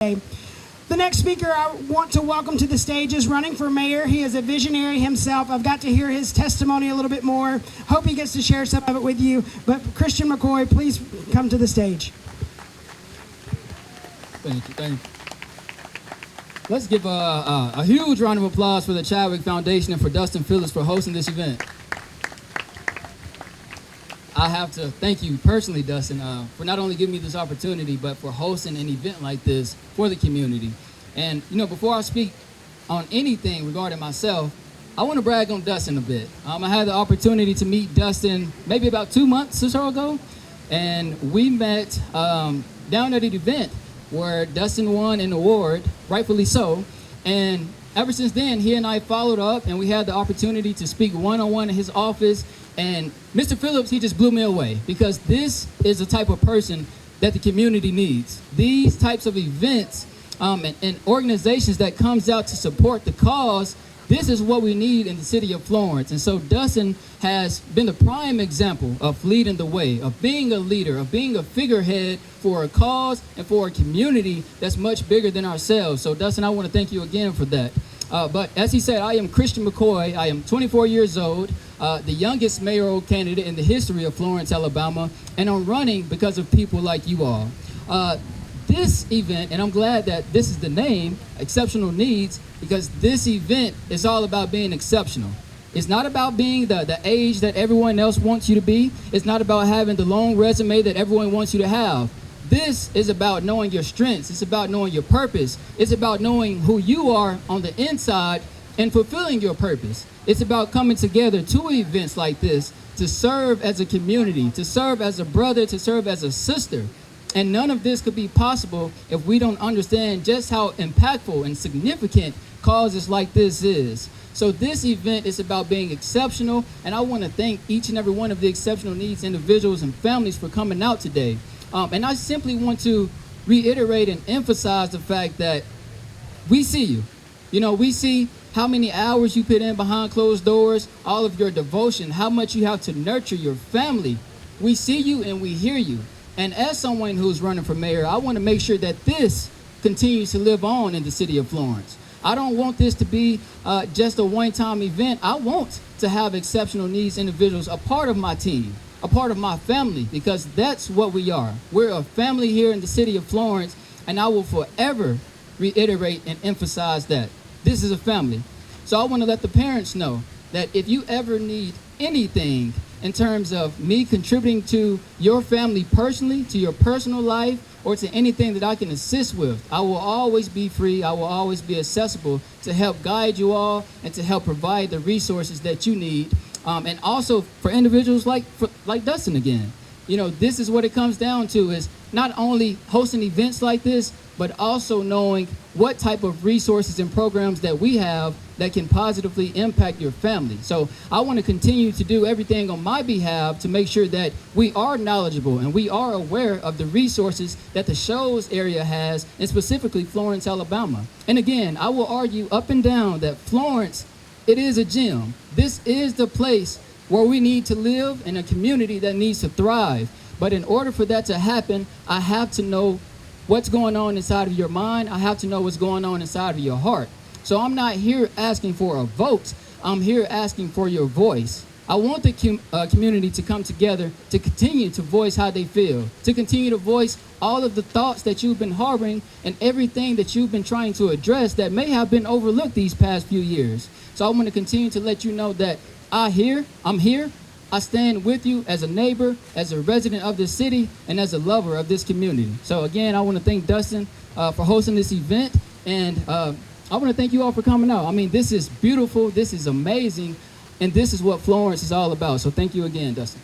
The next speaker I want to welcome to the stage is running for mayor. He is a visionary himself. I've got to hear his testimony a little bit more. Hope he gets to share some of it with you. But Christian McCoy, please come to the stage. Thank you. Let's give a huge round of applause for the Chadwick Foundation and for Dustin Phillips for hosting this event. I have to thank you personally, Dustin, for not only giving me this opportunity, but for hosting an event like this for the community. And, before I speak on anything regarding myself, I want to brag on Dustin a bit. I had the opportunity to meet Dustin maybe about 2 months or so ago, and we met down at an event where Dustin won an award, rightfully so, and ever since then, he and I followed up, and we had the opportunity to speak one-on-one in his office. And Mr. Phillips, he just blew me away because this is the type of person that the community needs. These types of events and organizations that comes out to support the cause, this is what we need in the city of Florence. And so Dustin has been the prime example of leading the way, of being a leader, of being a figurehead for a cause and for a community that's much bigger than ourselves. So Dustin, I want to thank you again for that. But as he said, I am Christian McCoy. I am 24 years old, the youngest mayoral candidate in the history of Florence, Alabama, and I'm running because of people like you all. This event, and I'm glad that this is the name, Exceptional Needs, because this event is all about being exceptional. It's not about being the age that everyone else wants you to be. It's not about having the long resume that everyone wants you to have. This is about knowing your strengths. It's about knowing your purpose. It's about knowing who you are on the inside and fulfilling your purpose. It's about coming together to events like this to serve as a community, to serve as a brother, to serve as a sister. And none of this could be possible if we don't understand just how impactful and significant causes like this is. So this event is about being exceptional, and I want to thank each and every one of the exceptional needs individuals and families for coming out today. And I simply want to reiterate and emphasize the fact that we see you. We see how many hours you put in behind closed doors, all of your devotion, how much you have to nurture your family. We see you and we hear you. And as someone who's running for mayor, I want to make sure that this continues to live on in the city of Florence. I don't want this to be just a one-time event. I want to have exceptional needs individuals a part of my team, a part of my family, because that's what we are. We're a family here in the city of Florence, and I will forever reiterate and emphasize that. This is a family. So I want to let the parents know that if you ever need anything in terms of me contributing to your family personally, to your personal life, or to anything that I can assist with, I will always be free. I will always be accessible to help guide you all and to help provide the resources that you need. And also for individuals like Dustin again. This is what it comes down to, is not only hosting events like this, but also knowing what type of resources and programs that we have that can positively impact your family. So I want to continue to do everything on my behalf to make sure that we are knowledgeable and we are aware of the resources that the Shoals area has, and specifically Florence, Alabama. And again, I will argue up and down that Florence, it is a gem. This is the place where we need to live in a community that needs to thrive. But in order for that to happen, I have to know what's going on inside of your mind. I have to know what's going on inside of your heart. So I'm not here asking for a vote. I'm here asking for your voice. I want the community to come together to continue to voice how they feel, to continue to voice all of the thoughts that you've been harboring and everything that you've been trying to address that may have been overlooked these past few years. So I want to continue to let you know that I'm here. I stand with you as a neighbor, as a resident of this city, and as a lover of this community. So again, I want to thank Dustin for hosting this event, and I want to thank you all for coming out. I mean, this is beautiful, this is amazing, and this is what Florence is all about. So thank you again, Dustin.